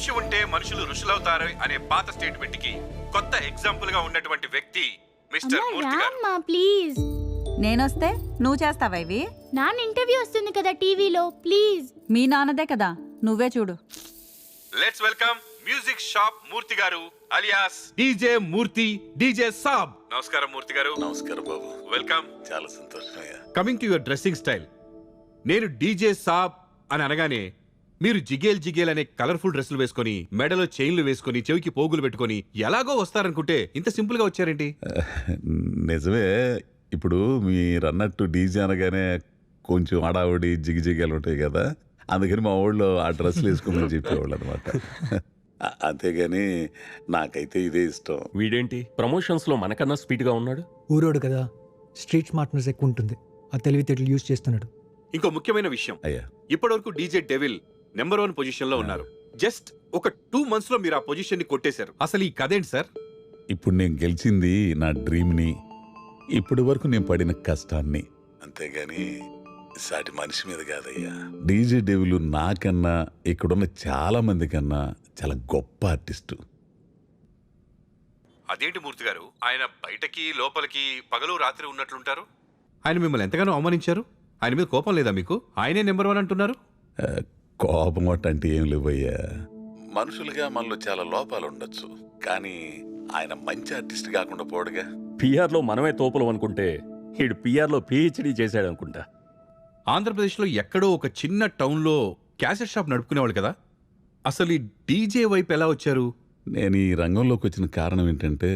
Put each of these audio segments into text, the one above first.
కృషి ఉంటే మనుషులు ఋషులవుతారు అనే పాత స్టేట్మెంట్ కి కొత్త ఎగ్జాంపుల్ గా ఉన్నటువంటి వ్యక్తి మిస్టర్ మూర్తి గారు. ప్లీజ్ నేనొస్తే నువ్వు చేస్తావా ఇవి? నాన్న ఇంటర్వ్యూ వస్తుంది కదా టీవీలో, ప్లీజ్. మీ నాన్నదే కదా, నువ్వే చూడు. లెట్స్ వెల్కమ్ మ్యూజిక్ షాప్ మూర్తి గారు అలియాస్ డీజే మూర్తి, డీజే సాబ్. నమస్కారం మూర్తి గారు. నమస్కారం బాబు. వెల్కమ్. చాలా సంతోషం. Coming to your dressing style, నేను డీజే సాబ్ అని అనగానే మీరు జిగేల్ జిగేల్ అనే కలర్ఫుల్ డ్రెస్సులు వేసుకొని, మెడలో చైన్లు వేసుకొని, చెవికి పోగులు పెట్టుకొని ఎలాగో వస్తారనుకుంటే ఇంత సింపుల్ గా వచ్చారేంటి? నిజమే. ఇప్పుడు మీరు అన్నట్టు డీజే అనగానే కొంచెం హడావుడి జిగిజిగాలు ఉంటాయి కదా, అందుకని మా ఊళ్ళో ఆ డ్రెస్సులు వేసుకోమని చెప్పేవాళ్ళు అనమాట. అంతేగాని నాకైతే ఇదే ఇష్టం. వీడేంటి ప్రమోషన్స్ లో మనకన్నా స్పీడ్ గా ఉన్నాడు? ఊరోడు కదా, స్ట్రీట్ స్మార్ట్నెస్ ఎక్కువ ఉంటుంది, ఆ తెలివితేటలు యూజ్ చేస్తున్నాడు. ఇంకో ముఖ్యమైన విషయం, అయ్యా ఇప్పటివరకు డీజే డెవిల్ నెంబర్ 1 పొజిషన్ లో ఉన్నారు. జస్ట్ ఒక 2 months లో మీరు ఆ పొజిషన్ ని కొట్టేశారు. అసలు ఈ కథేంటి సార్? ఇప్పుడు నేను గెలిచింది నా డ్రీమ్ని, ఇప్పటి వరకు నేను పడిన కష్టాన్ని, అంతేగాని సాటి మనిషి మీద కాదయ్యా. డీజే డెవిల్ నాకన్నా ఇక్కడున్న చాలా మంది కన్నా చాలా గొప్ప ఆర్టిస్టు. అదేంటి మూర్తి గారు, ఆయన బయటకి లోపలికి పగలు రాత్రి ఉన్నట్లుంటారు. ఆయన మిమ్మల్ని ఎంతగానో అవమానించారు, ఆయన మీద కోపం లేదా మీకు? ఆయనే నెంబర్ 1 అంటున్నారు. కోపం అంటే ఏం లేవయ్యా. మనుషులుగా మనలో చాలా లోపాలు ఉండొచ్చు, కానీ ఆయన మంచి ఆర్టిస్ట్ కాకుండా పోడుగా. పిఆర్ లో మనమే తోపులం అనుకుంటే వీడు పిఆర్ లో పిహెచ్డి చేశాడు అనుకుంటా. ఆంధ్రప్రదేశ్లో ఎక్కడో ఒక చిన్న టౌన్లో క్యాసెట్ షాప్ నడుపుకునేవాళ్ళు కదా, అసలు ఈ డీజే వైపు ఎలా వచ్చారు? నేను ఈ రంగంలోకి వచ్చిన కారణం ఏంటంటే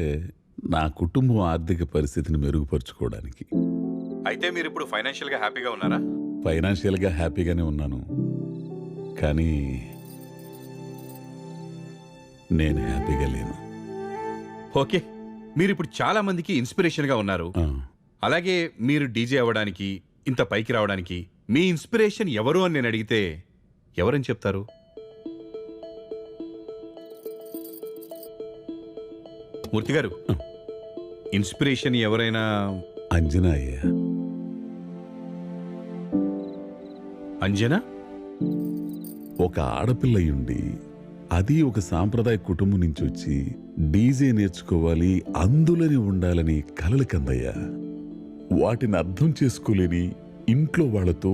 నా కుటుంబం ఆర్థిక పరిస్థితిని మెరుగుపరుచుకోవడానికి. అయితే మీరు ఇప్పుడు ఫైనాన్షియల్ గా హ్యాపీగా ఉన్నారా? ఫైనాన్షియల్గా హ్యాపీగానే ఉన్నాను, కానీ నేను హ్యాపీగా లేను. ఓకే, మీరు ఇప్పుడు చాలా మందికి ఇన్స్పిరేషన్ గా ఉన్నారు. అలాగే మీరు డీజే అవ్వడానికి, ఇంత పైకి రావడానికి మీ ఇన్స్పిరేషన్ ఎవరు అని నేను అడిగితే ఎవరని చెప్తారు? మూర్తి గారు, ఇన్స్పిరేషన్ ఎవరైనా? అంజనా అయ్యా. అంజనా? ఒక ఆడపిల్లయుండి, అది ఒక సాంప్రదాయ కుటుంబం నుంచి వచ్చి డీజే నేర్చుకోవాలి, అందులోనే ఉండాలని కలలు కందయ్యా. వాటిని అర్థం చేసుకోలేని ఇంట్లో వాళ్లతో,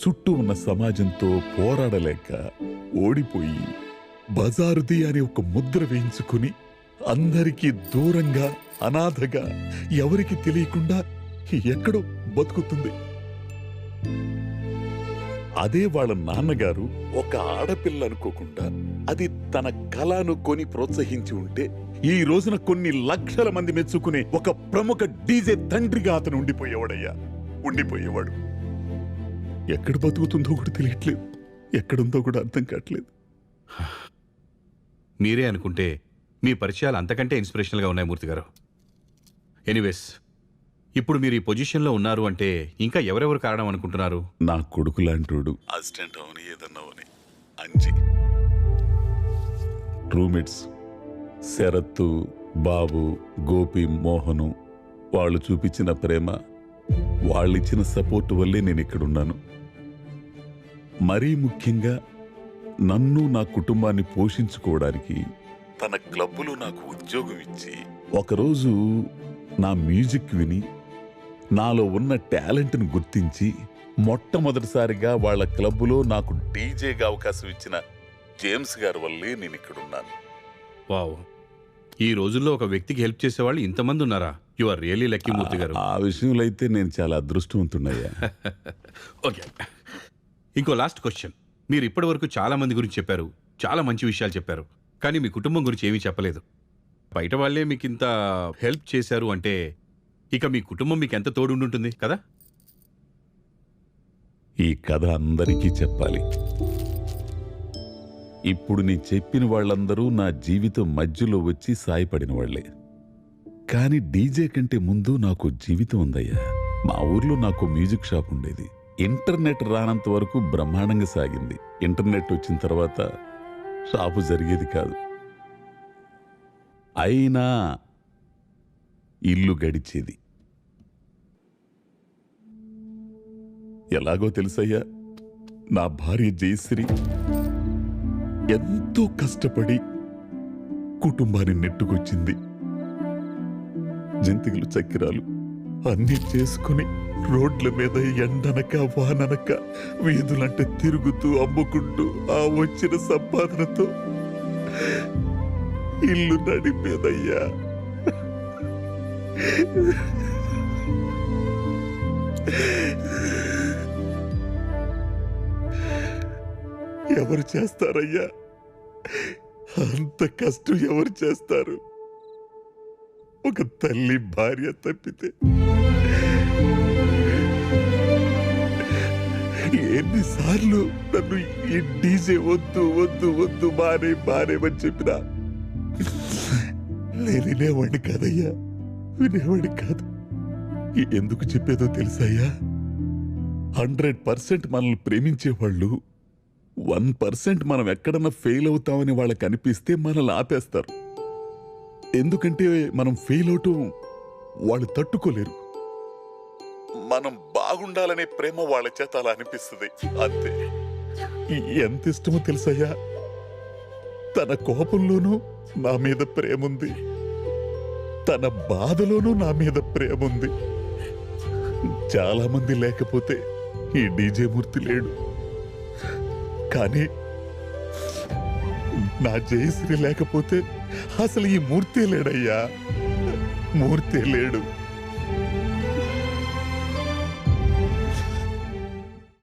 చుట్టూ ఉన్న సమాజంతో పోరాడలేక ఓడిపోయి బజారుది అనే ఒక ముద్ర వేయించుకుని అందరికీ దూరంగా, అనాథగా, ఎవరికి తెలియకుండా ఎక్కడో బతుకుతుంది. అదే వాళ్ళ నాన్నగారు ఒక ఆడపిల్ల అనుకోకుండా అది తన కళను కొని ప్రోత్సహించి ఉంటే ఈ రోజున కొన్ని లక్షల మంది మెచ్చుకునే ఒక ప్రముఖ డీజే తండ్రిగా అతను ఉండిపోయేవాడు. ఎక్కడ బతుకుతుందో కూడా తెలియట్లేదు, ఎక్కడుందో కూడా అర్థం కావట్లేదు. మీరే అనుకుంటే మీ పరిచయాలు అంతకంటే ఇన్స్పిరేషనల్ గా ఉన్నాయి మూర్తి గారు. ఎనీవేస్, ఇప్పుడు మీరు ఈ పొజిషన్లో ఉన్నారు అంటే ఇంకా ఎవరెవరు కారణం అనుకుంటున్నారు? నా కొడుకు లాంటోడు అసిస్టెంట్ అవని ఏదన్నా అవని అంజి, రూమ్మేట్స్ శరత్తు, బాబు, గోపి, మోహను, వాళ్ళు చూపించిన ప్రేమ, వాళ్ళిచ్చిన సపోర్ట్ వల్లే నేను ఇక్కడున్నాను. మరీ ముఖ్యంగా నన్ను, నా కుటుంబాన్ని పోషించుకోవడానికి తన క్లబ్బులో నాకు ఉద్యోగం ఇచ్చి, ఒకరోజు నా మ్యూజిక్ విని నాలో ఉన్న టాలెంట్ను గుర్తించి మొట్టమొదటిసారిగా వాళ్ళ క్లబ్బులో నాకు డీజేగా అవకాశం ఇచ్చిన జేమ్స్ గారి వల్లే నేను ఇక్కడున్నాను. వావ్, ఈ రోజుల్లో ఒక వ్యక్తికి హెల్ప్ చేసేవాళ్ళు ఇంతమంది ఉన్నారా? యు ఆర్ రియల్లీ లక్కీ మూర్తి గారు. ఆ విషయంలో అయితే నేను చాలా అదృష్టవంతున్నయ్యా. ఓకే, ఇంకో లాస్ట్ క్వశ్చన్. మీరు ఇప్పటి వరకు చాలా మంది గురించి చెప్పారు, చాలా మంచి విషయాలు చెప్పారు, కానీ మీ కుటుంబం గురించి ఏమీ చెప్పలేదు. బయట వాళ్ళే మీకు ఇంత హెల్ప్ చేశారు అంటే ఇక మీ కుటుంబం మీకు ఎంత తోడుంటుంది కదా? ఈ కథ అందరికీ చెప్పాలి. ఇప్పుడు నేను చెప్పిన వాళ్ళందరూ నా జీవితం మధ్యలో వచ్చి సాయపడిన వాళ్లే. కానీ డీజే కంటే ముందు నాకు జీవితం ఉందయ్యా. మా ఊర్లో నాకు మ్యూజిక్ షాప్ ఉండేది. ఇంటర్నెట్ రానంత వరకు బ్రహ్మాండంగా సాగింది. ఇంటర్నెట్ వచ్చిన తర్వాత షాపు జరిగేది కాదు. అయినా ఇల్లు గడిచేది. ఎలాగో తెలుసయ్యా, నా భార్య జయశ్రీ ఎంతో కష్టపడి కుటుంబాన్ని నెట్టుకొచ్చింది. జంతికలు చక్కెరాలు అన్నీ చేసుకుని రోడ్ల మీద ఎండనక వాననక వీధులంటే తిరుగుతూ అమ్ముకుంటూ ఆ వచ్చిన సంపాదనతో ఇల్లు నడిపేదయ్యా. ఎవరు చేస్తారయ్యా అంత కష్టం? ఎవరు చేస్తారు? ఒక తల్లి భార్య తప్పితే. ఎన్నిసార్లు నన్ను ఈ డీజే వద్దు వద్దు వద్దు మానేమని చెప్పినా నేను వినేవాడిని కాదయ్యా, వినేవాడిని కాదు. ఎందుకు చెప్పేదో తెలుసాయ్యా? 100% మనల్ని ప్రేమించేవాళ్ళు 1% మనం ఎక్కడన్నా ఫెయిల్ అవుతామని వాళ్ళకి అనిపిస్తే మనల్ని ఆపేస్తారు. ఎందుకంటే మనం ఫెయిల్ అవటం వాళ్ళు తట్టుకోలేరు. మనం బాగుండాలనే ప్రేమ వాళ్ళ చేత అలా అనిపిస్తుంది అంతే. ఎంత ఇష్టమో తెలుసయ్యా? తన కోపంలోనూ నా మీద ప్రేముంది, తన బాధలోనూ నా మీద ప్రేముంది. చాలా మంది లేకపోతే ఈ డీజే మూర్తి లేడు, కానీ నా జయశ్రీ లేకపోతే అసలు ఈ మూర్తే లేడయ్యా, మూర్తే లేడు.